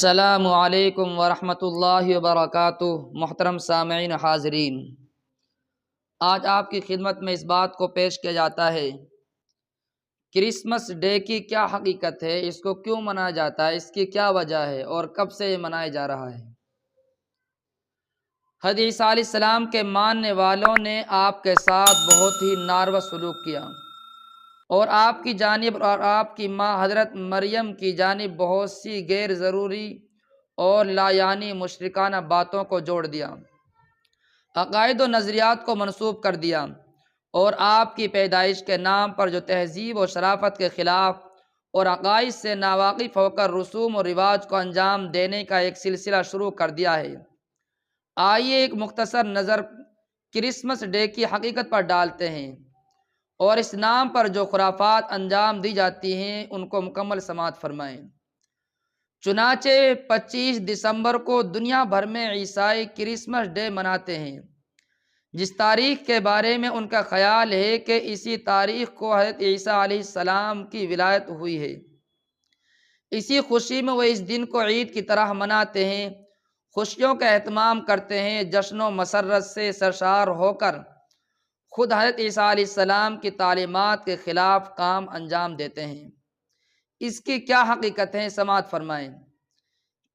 السلام علیکم ورحمۃ اللہ وبرکاتہ۔ محترم سامعین حاضرین، آج آپ کی خدمت میں اس بات کو پیش کیا جاتا ہے کرسمس ڈے کی کیا حقیقت ہے، اس کو کیوں منایا جاتا ہے، اس کی کیا وجہ ہے اور کب سے یہ منایا جا رہا ہے۔ حضرت عیسیٰ علیہ السلام کے ماننے والوں نے آپ کے ساتھ بہت ہی ناروا سلوک کیا اور آپ کی جانب اور آپ کی ماں حضرت مریم کی جانب بہت سی غیر ضروری اور لا یعنی مشرکانہ باتوں کو جوڑ دیا، عقائد و نظریات کو منسوب کر دیا اور آپ کی پیدائش کے نام پر جو تہذیب و شرافت کے خلاف اور عقائد سے ناواقف ہو کر رسوم و رواج کو انجام دینے کا ایک سلسلہ شروع کر دیا ہے۔ آئیے ایک مختصر نظر کرسمس ڈے کی حقیقت پر ڈالتے ہیں اور اس نام پر جو خرافات انجام دی جاتی ہیں ان کو مکمل سماعت فرمائیں۔ چنانچہ 25 دسمبر کو دنیا بھر میں عیسائی کرسمس ڈے مناتے ہیں، جس تاریخ کے بارے میں ان کا خیال ہے کہ اسی تاریخ کو حضرت عیسیٰ علیہ السلام کی ولادت ہوئی ہے۔ اسی خوشی میں وہ اس دن کو عید کی طرح مناتے ہیں، خوشیوں کا اہتمام کرتے ہیں، جشن و مسرت سے سرشار ہو کر خود حضرت عیسیٰ علیہ السلام کی تعلیمات کے خلاف کام انجام دیتے ہیں۔ اس کی کیا حقیقت ہے، سماعت فرمائیں۔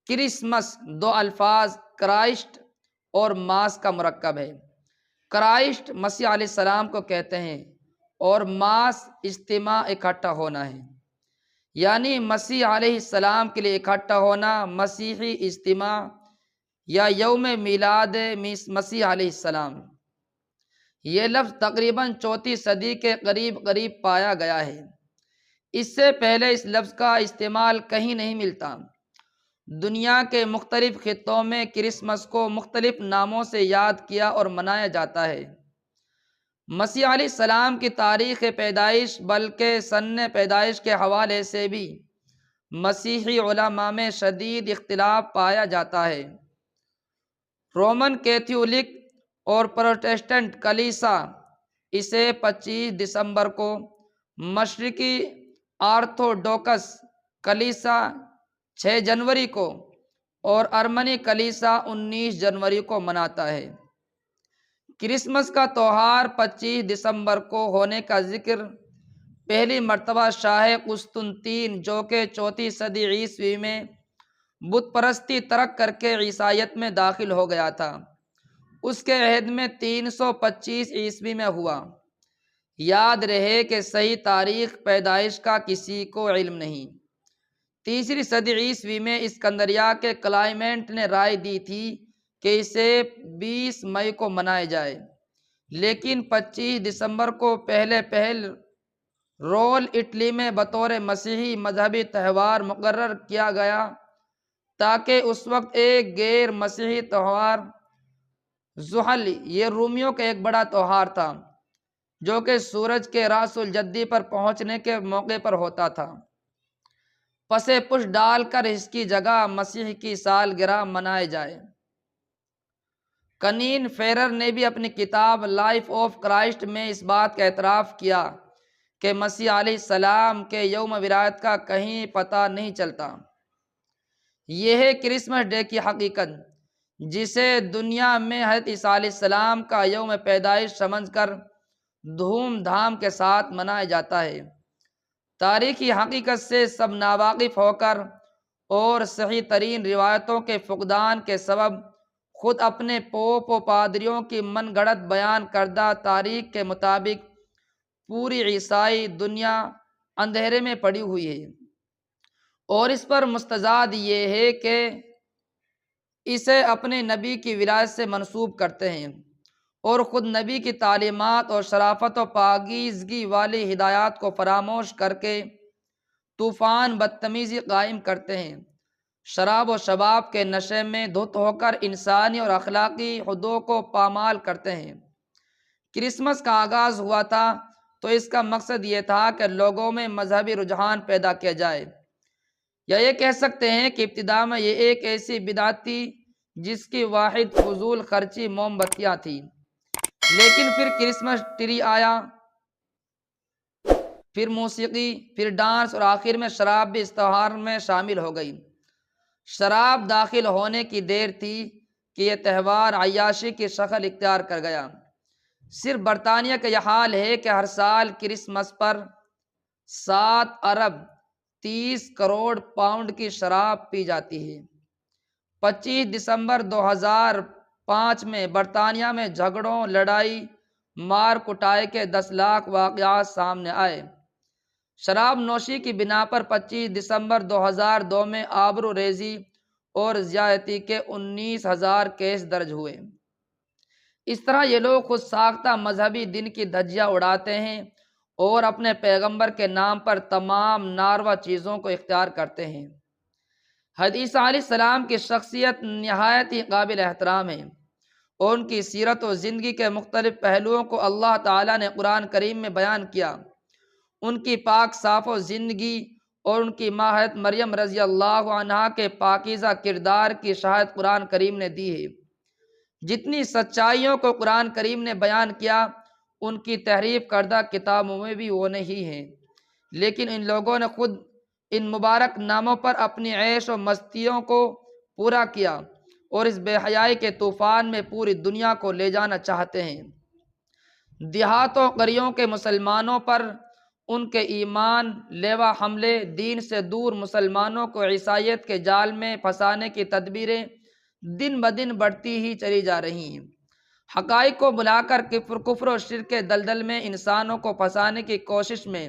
کرسمس دو الفاظ کرائسٹ اور ماس کا مرکب ہے۔ کرائسٹ مسیح علیہ السلام کو کہتے ہیں اور ماس اجتماع، اکٹھا ہونا ہے، یعنی مسیح علیہ السلام کے لیے اکٹھا ہونا، مسیحی اجتماع یا یوم میلاد مسیح علیہ السلام۔ یہ لفظ تقریباً 4 صدی کے قریب پایا گیا ہے۔ اس سے پہلے اس لفظ کا استعمال کہیں نہیں ملتا۔ دنیا کے مختلف خطوں میں کرسمس کو مختلف ناموں سے یاد کیا اور منایا جاتا ہے۔ مسیح علیہ السلام کی تاریخ پیدائش بلکہ سن پیدائش کے حوالے سے بھی مسیحی علماء میں شدید اختلاف پایا جاتا ہے۔ رومن کیتھولک اور پروٹسٹنٹ کلیسا اسے 25 دسمبر کو، مشرقی آرتھوڈوکس کلیسا 6 جنوری کو اور ارمنی کلیسا 19 جنوری کو مناتا ہے۔ کرسمس کا تہوار 25 دسمبر کو ہونے کا ذکر پہلی مرتبہ شاہ قسطنطین جو کہ 4 صدی عیسوی میں بت پرستی ترک کر کے عیسائیت میں داخل ہو گیا تھا، اس کے عہد میں 325 عیسوی میں ہوا۔ یاد رہے کہ صحیح تاریخ پیدائش کا کسی کو علم نہیں۔ 3 صدی عیسوی میں اسکندریہ کے کلائمنٹ نے رائے دی تھی کہ اسے 20 مئی کو منایا جائے، لیکن 25 دسمبر کو پہل رول اٹلی میں بطور مسیحی مذہبی تہوار مقرر کیا گیا، تاکہ اس وقت ایک غیر مسیحی تہوار زحل، یہ رومیوں کا ایک بڑا تہوار تھا جو کہ سورج کے راس الجدی پر پہنچنے کے موقع پر ہوتا تھا، پسے پش ڈال کر اس کی جگہ مسیح کی سالگرہ منائے جائے۔ کنین فیرر نے بھی اپنی کتاب لائف آف کرائسٹ میں اس بات کا اعتراف کیا کہ مسیح علیہ السلام کے یوم ولادت کا کہیں پتہ نہیں چلتا۔ یہ ہے کرسمس ڈے کی حقیقت، جسے دنیا میں حضرت عیسیٰ علیہ السلام کا یوم پیدائش سمجھ کر دھوم دھام کے ساتھ منایا جاتا ہے۔ تاریخی حقیقت سے سب ناواقف ہو کر اور صحیح ترین روایتوں کے فقدان کے سبب خود اپنے پوپ و پادریوں کی من گھڑت بیان کردہ تاریخ کے مطابق پوری عیسائی دنیا اندھیرے میں پڑی ہوئی ہے، اور اس پر مستزاد یہ ہے کہ اسے اپنے نبی کی ولادت سے منسوب کرتے ہیں اور خود نبی کی تعلیمات اور شرافت و پاکیزگی والی ہدایات کو فراموش کر کے طوفان بدتمیزی قائم کرتے ہیں، شراب و شباب کے نشے میں دھت ہو کر انسانی اور اخلاقی حدود کو پامال کرتے ہیں۔ کرسمس کا آغاز ہوا تھا تو اس کا مقصد یہ تھا کہ لوگوں میں مذہبی رجحان پیدا کیا جائے، یا یہ کہہ سکتے ہیں کہ ابتدا میں یہ ایک ایسی بدعت تھی جس کی واحد فضول خرچی موم بتیاں تھیں، لیکن پھر کرسمس ٹری آیا، پھر موسیقی، پھر ڈانس اور آخر میں شراب بھی اس تہوار میں شامل ہو گئی۔ شراب داخل ہونے کی دیر تھی کہ یہ تہوار عیاشی کی شکل اختیار کر گیا۔ صرف برطانیہ کا یہ حال ہے کہ ہر سال کرسمس پر 7 ارب 30 کروڑ پاؤنڈ کی شراب پی جاتی ہے۔ 25 دسمبر 2005 میں برطانیہ میں جھگڑوں، لڑائی، مار کٹائی کے 10 لاکھ واقعات سامنے آئے۔ شراب نوشی کی بنا پر 25 دسمبر 2002 میں آبرو ریزی اور زیادتی کے 19,000 کیس درج ہوئے۔ اس طرح یہ لوگ خود ساختہ مذہبی دن کی دھجیاں اڑاتے ہیں اور اپنے پیغمبر کے نام پر تمام ناروا چیزوں کو اختیار کرتے ہیں۔ حضرت عیسیٰ علیہ السلام کی شخصیت نہایت ہی قابل احترام ہے اور ان کی سیرت و زندگی کے مختلف پہلوؤں کو اللہ تعالیٰ نے قرآن کریم میں بیان کیا۔ ان کی پاک صاف و زندگی اور ان کی ماں حضرت مریم رضی اللہ عنہا کے پاکیزہ کردار کی شہادت قرآن کریم نے دی ہے۔ جتنی سچائیوں کو قرآن کریم نے بیان کیا ان کی تحریف کردہ کتابوں میں بھی وہ نہیں ہیں، لیکن ان لوگوں نے خود ان مبارک ناموں پر اپنی عیش و مستیوں کو پورا کیا اور اس بے حیائی کے طوفان میں پوری دنیا کو لے جانا چاہتے ہیں۔ دیہاتوں قریوں کے مسلمانوں پر ان کے ایمان لیوا حملے، دین سے دور مسلمانوں کو عیسائیت کے جال میں پھنسانے کی تدبیریں دن بدن بڑھتی ہی چلی جا رہی ہیں۔ حقائق کو بلا کر کفر و شرک کے دلدل میں انسانوں کو پھنسانے کی کوشش میں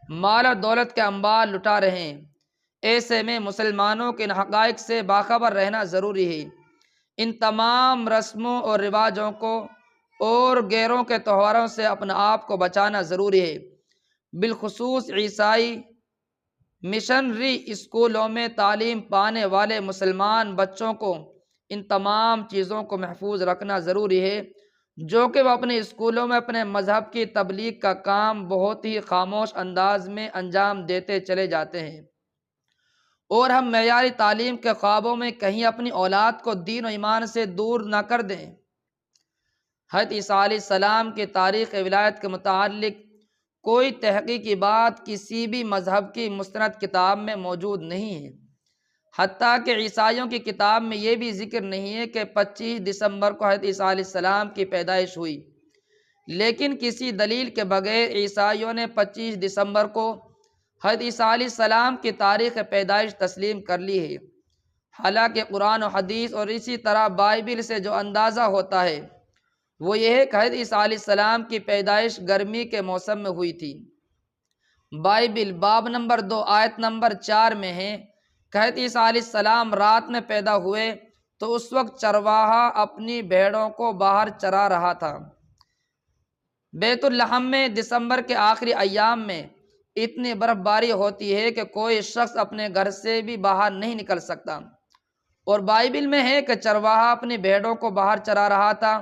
مال و دولت کے انبار لٹا رہے ہیں۔ ایسے میں مسلمانوں کے ان حقائق سے باخبر رہنا ضروری ہے۔ ان تمام رسموں اور رواجوں کو اور غیروں کے تہواروں سے اپنے آپ کو بچانا ضروری ہے۔ بالخصوص عیسائی مشنری اسکولوں میں تعلیم پانے والے مسلمان بچوں کو ان تمام چیزوں کو محفوظ رکھنا ضروری ہے، جو کہ وہ اپنے اسکولوں میں اپنے مذہب کی تبلیغ کا کام بہت ہی خاموش انداز میں انجام دیتے چلے جاتے ہیں، اور ہم معیاری تعلیم کے خوابوں میں کہیں اپنی اولاد کو دین و ایمان سے دور نہ کر دیں۔ حضرت عیسیٰ علیہ السلام کی تاریخ ولادت کے متعلق کوئی تحقیقی بات کسی بھی مذہب کی مستند کتاب میں موجود نہیں ہے۔ حتیٰ کہ عیسائیوں کی کتاب میں یہ بھی ذکر نہیں ہے کہ 25 دسمبر کو حضرت عیسیٰ علیہ السلام کی پیدائش ہوئی، لیکن کسی دلیل کے بغیر عیسائیوں نے 25 دسمبر کو حضرت عیسیٰ علیہ السلام کی تاریخ پیدائش تسلیم کر لی ہے۔ حالانکہ قرآن و حدیث اور اسی طرح بائبل سے جو اندازہ ہوتا ہے وہ یہ ہے کہ حضرت عیسیٰ علیہ السلام کی پیدائش گرمی کے موسم میں ہوئی تھی۔ بائبل باب نمبر 2 آیت نمبر 4 میں ہے کہ حضرت عیسیٰ علیہ السلام رات میں پیدا ہوئے تو اس وقت چرواہا اپنی بھیڑوں کو باہر چرا رہا تھا۔ بیت لحم میں دسمبر کے آخری ایام میں اتنی برف باری ہوتی ہے کہ کوئی شخص اپنے گھر سے بھی باہر نہیں نکل سکتا، اور بائبل میں ہے کہ چرواہا اپنی بھیڑوں کو باہر چرا رہا تھا۔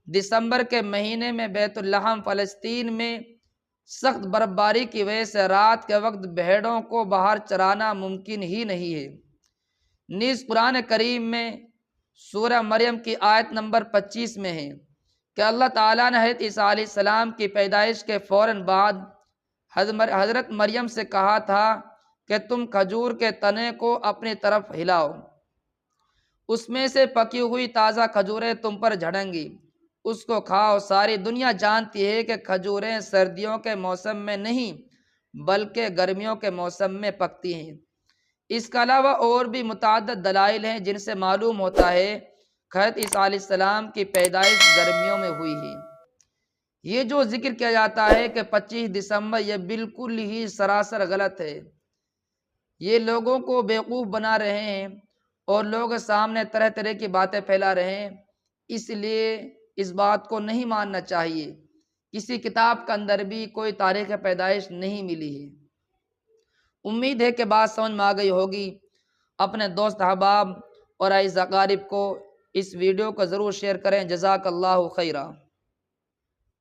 دسمبر کے مہینے میں بیت لحم فلسطین میں سخت برف باری کی وجہ سے رات کے وقت بھیڑوں کو باہر چرانا ممکن ہی نہیں ہے۔ نیز قرآن کریم میں سورہ مریم کی آیت نمبر 25 میں ہے کہ اللہ تعالیٰ نے حضرت عیسیٰ علیہ السلام کی پیدائش کے فوراً بعد حضرت مریم سے کہا تھا کہ تم کھجور کے تنے کو اپنی طرف ہلاؤ، اس میں سے پکی ہوئی تازہ کھجوریں تم پر جھڑیں گی، اس کو کھاؤ۔ ساری دنیا جانتی ہے کہ کھجوریں سردیوں کے موسم میں نہیں بلکہ گرمیوں کے موسم میں پکتی ہیں۔ اس کے علاوہ اور بھی متعدد دلائل ہیں جن سے معلوم ہوتا ہے کہ حضرت عیسیٰ علیہ السلام کی پیدائش گرمیوں میں ہوئی ہے۔ یہ جو ذکر کیا جاتا ہے کہ 25 دسمبر، یہ بالکل ہی سراسر غلط ہے۔ یہ لوگوں کو بیوقوف بنا رہے ہیں اور لوگوں کے سامنے طرح طرح کی باتیں پھیلا رہے ہیں، اس لیے اس بات کو نہیں ماننا چاہیے۔ کسی کتاب کے اندر بھی کوئی تاریخ پیدائش نہیں ملی ہے۔ امید ہے کہ بات سمجھ میں آ گئی ہوگی۔ اپنے دوست احباب اور اعزاء اقارب کو اس ویڈیو کو ضرور شیئر کریں۔ جزاک اللہ خیرہ۔